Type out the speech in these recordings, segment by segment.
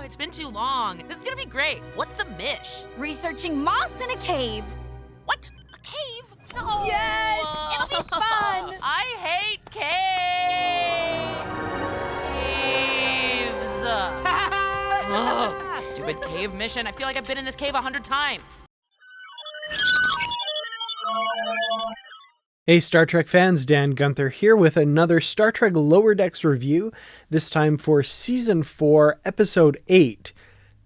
it's been too long. This is gonna be great. What's the mish? Researching moss in a cave. What? A cave? No. Yes, it'll be fun. I hate caves. Ugh, stupid cave mission. I feel like I've been in this cave 100 times. Hey Star Trek fans, Dan Gunther here with another Star Trek Lower Decks review, this time for Season 4, Episode 8.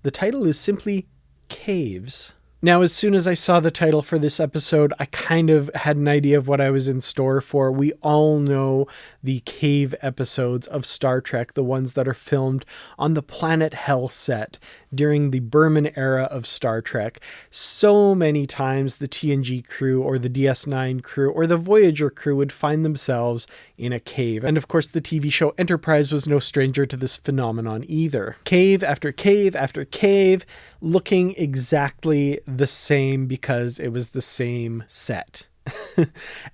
The title is simply Caves. Now, as soon as I saw the title for this episode, I kind of had an idea of what I was in store for. We all know the cave episodes of Star Trek, the ones that are filmed on the Planet Hell set during the Berman era of Star Trek. So many times the TNG crew or the DS9 crew or the Voyager crew would find themselves in a cave. And of course, the TV show Enterprise was no stranger to this phenomenon either. Cave after cave after cave, looking exactly the same because it was the same set.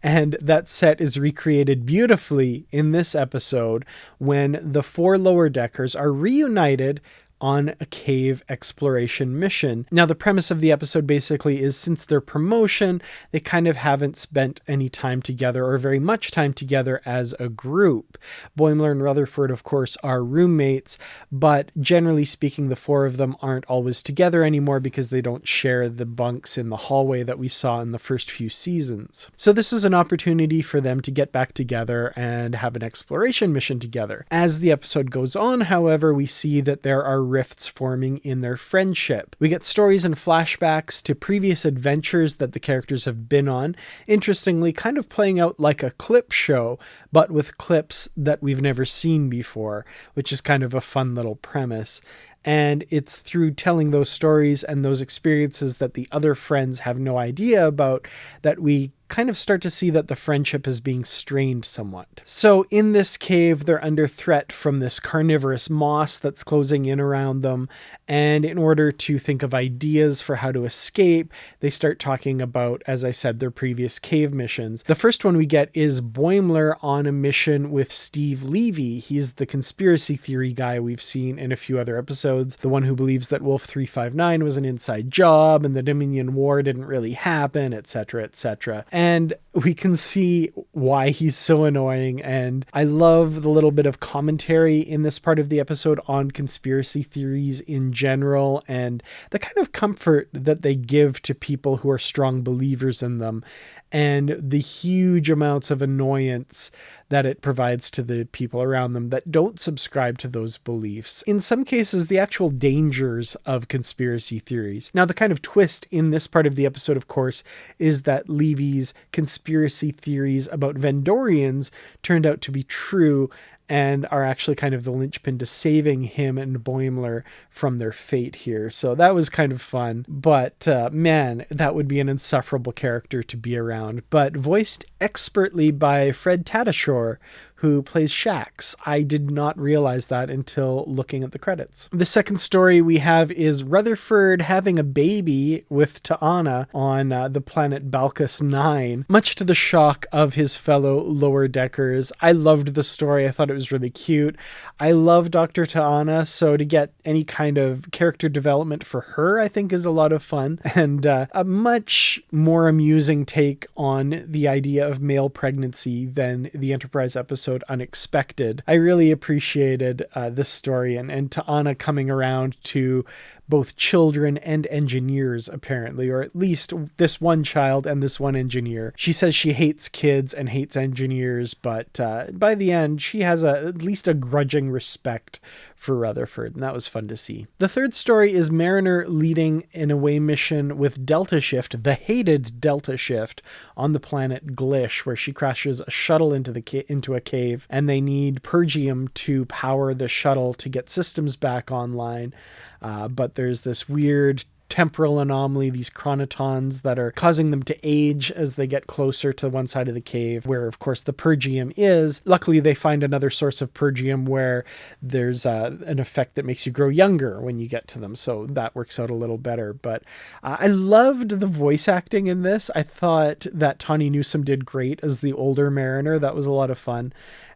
And that set is recreated beautifully in this episode when the four lower deckers are reunited on a cave exploration mission. Now, the premise of the episode basically is since their promotion, they kind of haven't spent any time together or very much time together as a group. Boimler and Rutherford, of course, are roommates, but generally speaking, the four of them aren't always together anymore because they don't share the bunks in the hallway that we saw in the first few seasons. So this is an opportunity for them to get back together and have an exploration mission together. As the episode goes on, however, we see that there are rifts forming in their friendship. We get stories and flashbacks to previous adventures that the characters have been on, interestingly kind of playing out like a clip show, but with clips that we've never seen before, which is kind of a fun little premise. And it's through telling those stories and those experiences that the other friends have no idea about that we kind of start to see that the friendship is being strained somewhat. So in this cave, they're under threat from this carnivorous moss that's closing in around them. And in order to think of ideas for how to escape, they start talking about, as I said, their previous cave missions. The first one we get is Boimler on a mission with Steve Levy. He's the conspiracy theory guy we've seen in a few other episodes. The one who believes that Wolf 359 was an inside job and the Dominion War didn't really happen, etc., etc. And we can see why he's so annoying. And I love the little bit of commentary in this part of the episode on conspiracy theories in general and the kind of comfort that they give to people who are strong believers in them and the huge amounts of annoyance that it provides to the people around them that don't subscribe to those beliefs. In some cases, the actual dangers of conspiracy theories. Now, the kind of twist in this part of the episode, of course, is that Levy's conspiracy theories about Vendorians turned out to be true and are actually kind of the linchpin to saving him and Boimler from their fate here. So that was kind of fun. But man, that would be an insufferable character to be around. But voiced expertly by Fred Tatasciore, who plays Shax. I did not realize that until looking at the credits. The second story we have is Rutherford having a baby with T'Ana on the planet Balkus 9, much to the shock of his fellow lower deckers. I loved the story. I thought it was really cute. I love Dr. T'Ana, so to get any kind of character development for her, I think is a lot of fun and a much more amusing take on the idea of male pregnancy than the Enterprise episode Unexpected. I really appreciated this story and T'Ana coming around to both children and engineers, apparently, or at least this one child and this one engineer. She says she hates kids and hates engineers, but by the end, she has at least a grudging respect for Rutherford, and that was fun to see. The third story is Mariner leading an away mission with Delta Shift, the hated Delta Shift, on the planet Glish, where she crashes a shuttle into a cave, and they need Pergium to power the shuttle to get systems back online. But there's this weird temporal anomaly, these chronotons that are causing them to age as they get closer to one side of the cave, where of course the Pergium is. Luckily, they find another source of Pergium where there's an effect that makes you grow younger when you get to them, so that works out a little better. But I loved the voice acting in this. I thought that Tawny Newsome did great as the older Mariner. That was a lot of fun.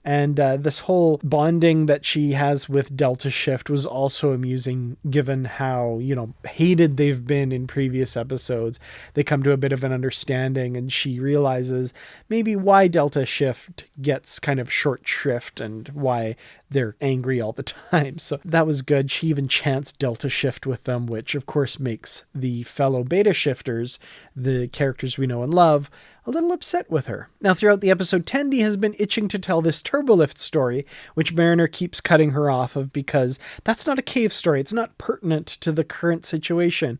And this whole bonding that she has with Delta Shift was also amusing, given how, hated they've been in previous episodes. They come to a bit of an understanding, and she realizes maybe why Delta Shift gets kind of short shrift and why they're angry all the time. So that was good. She even chants Delta Shift with them, which of course makes the fellow Beta Shifters, the characters we know and love, a little upset with her. Now, throughout the episode, Tendi has been itching to tell this Turbolift story, which Mariner keeps cutting her off of because that's not a cave story. It's not pertinent to the current situation.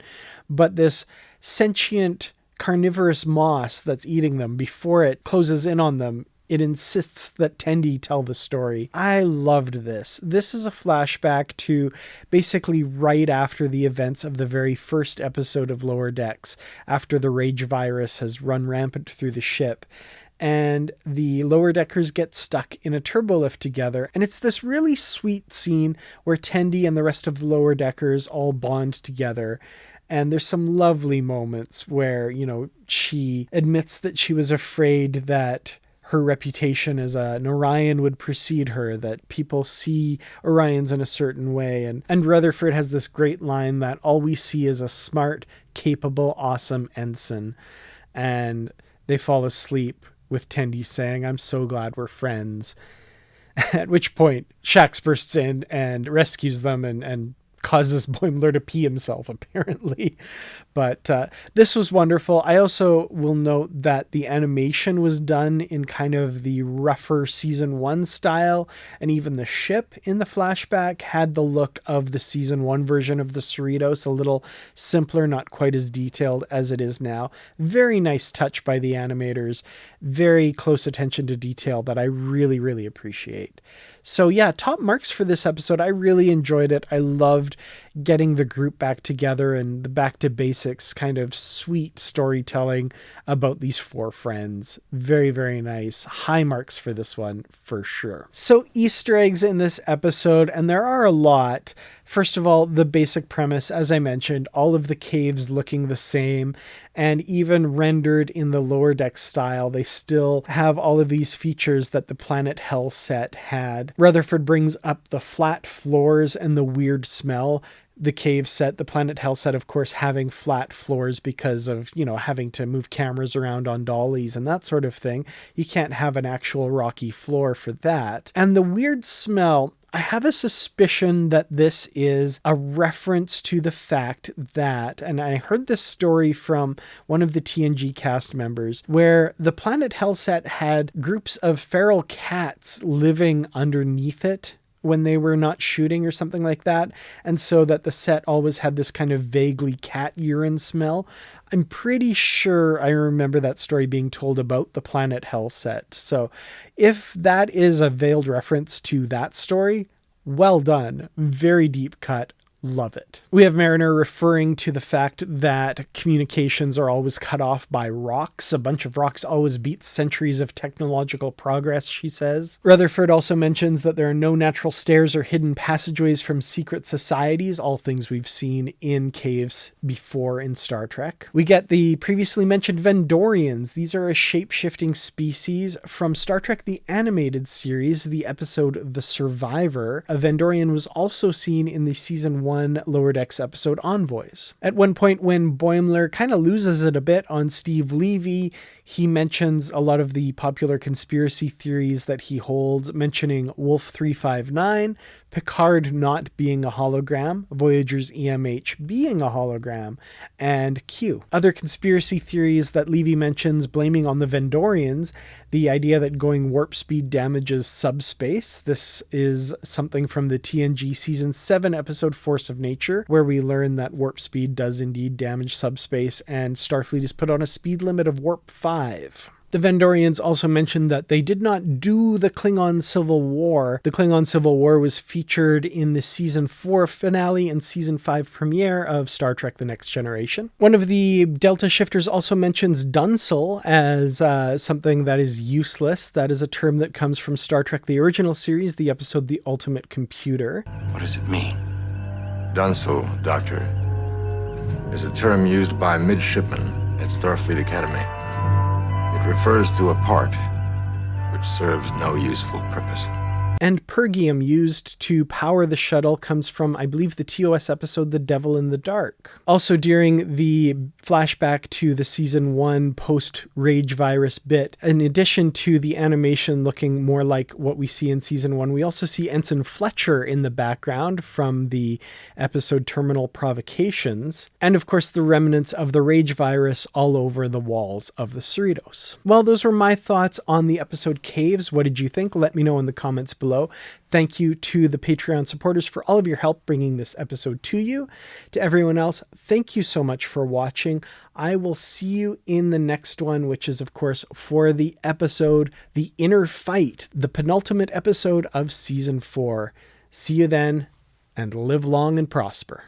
But this sentient carnivorous moss that's eating them before it closes in on them, it insists that Tendi tell the story. I loved this. This is a flashback to basically right after the events of the very first episode of Lower Decks, after the rage virus has run rampant through the ship. And the lower deckers get stuck in a turbolift together. And it's this really sweet scene where Tendi and the rest of the lower deckers all bond together. And there's some lovely moments where, she admits that she was afraid that her reputation as an Orion would precede her, that people see Orions in a certain way. And Rutherford has this great line that all we see is a smart, capable, awesome ensign. And they fall asleep with Tendi saying, "I'm so glad we're friends." At which point Shax bursts in and rescues them and causes Boimler to pee himself, apparently. But this was wonderful. I also will note that the animation was done in kind of the rougher season 1 style, and even the ship in the flashback had the look of the season 1 version of the Cerritos, a little simpler, not quite as detailed as it is now. Very nice touch by the animators. Very close attention to detail that I really, really appreciate. So yeah, top marks for this episode. I really enjoyed it. I loved getting the group back together and the back to basics kind of sweet storytelling about these 4 friends. Very, very nice. High marks for this one for sure. So Easter eggs in this episode, and there are a lot. First of all, the basic premise, as I mentioned, all of the caves looking the same, and even rendered in the Lower Deck style, they still have all of these features that the Planet Hell set had. Rutherford brings up the flat floors and the weird smell. The cave set, the Planet Hell set, of course, having flat floors because of, having to move cameras around on dollies and that sort of thing. You can't have an actual rocky floor for that. And the weird smell, I have a suspicion that this is a reference to the fact that, and I heard this story from one of the TNG cast members, where the Planet Hell set had groups of feral cats living underneath it when they were not shooting or something like that. And so that the set always had this kind of vaguely cat urine smell. I'm pretty sure I remember that story being told about the Planet Hell set. So if that is a veiled reference to that story, well done. Very deep cut. Love it. We have Mariner referring to the fact that communications are always cut off by rocks. A bunch of rocks always beat centuries of technological progress, she says. Rutherford also mentions that there are no natural stairs or hidden passageways from secret societies, all things we've seen in caves before in Star Trek. We get the previously mentioned Vendorians. These are a shape-shifting species from Star Trek the Animated Series, the episode The Survivor. A Vendorian was also seen in the season 1 Lower Decks episode Envoys. At one point when Boimler kind of loses it a bit on Steve Levy, he mentions a lot of the popular conspiracy theories that he holds, mentioning Wolf 359, Picard not being a hologram, Voyager's EMH being a hologram, and Q. Other conspiracy theories that Levy mentions blaming on the Vendorians, the idea that going warp speed damages subspace. This is something from the TNG Season 7 episode Force of Nature, where we learn that warp speed does indeed damage subspace, and Starfleet is put on a speed limit of warp 5. The Vendorians also mentioned that they did not do the Klingon Civil War. The Klingon Civil War was featured in the Season 4 finale and Season 5 premiere of Star Trek The Next Generation. One of the Delta Shifters also mentions Dunsel as something that is useless. That is a term that comes from Star Trek The Original Series, the episode The Ultimate Computer. What does it mean? Dunsel, Doctor, is a term used by midshipmen at Starfleet Academy. It refers to a part which serves no useful purpose. And pergium used to power the shuttle comes from, I believe, the TOS episode The Devil in the Dark. Also, during the flashback to the season 1 post-Rage Virus bit, in addition to the animation looking more like what we see in season 1, we also see Ensign Fletcher in the background from the episode Terminal Provocations. And of course, the remnants of the Rage Virus all over the walls of the Cerritos. Well, those were my thoughts on the episode Caves. What did you think? Let me know in the comments below. Thank you to the Patreon supporters for all of your help bringing this episode to you. To everyone else, thank you so much for watching. I will see you in the next one, which is, of course, for the episode The Inner Fight, the penultimate episode of Season 4. See you then, and live long and prosper.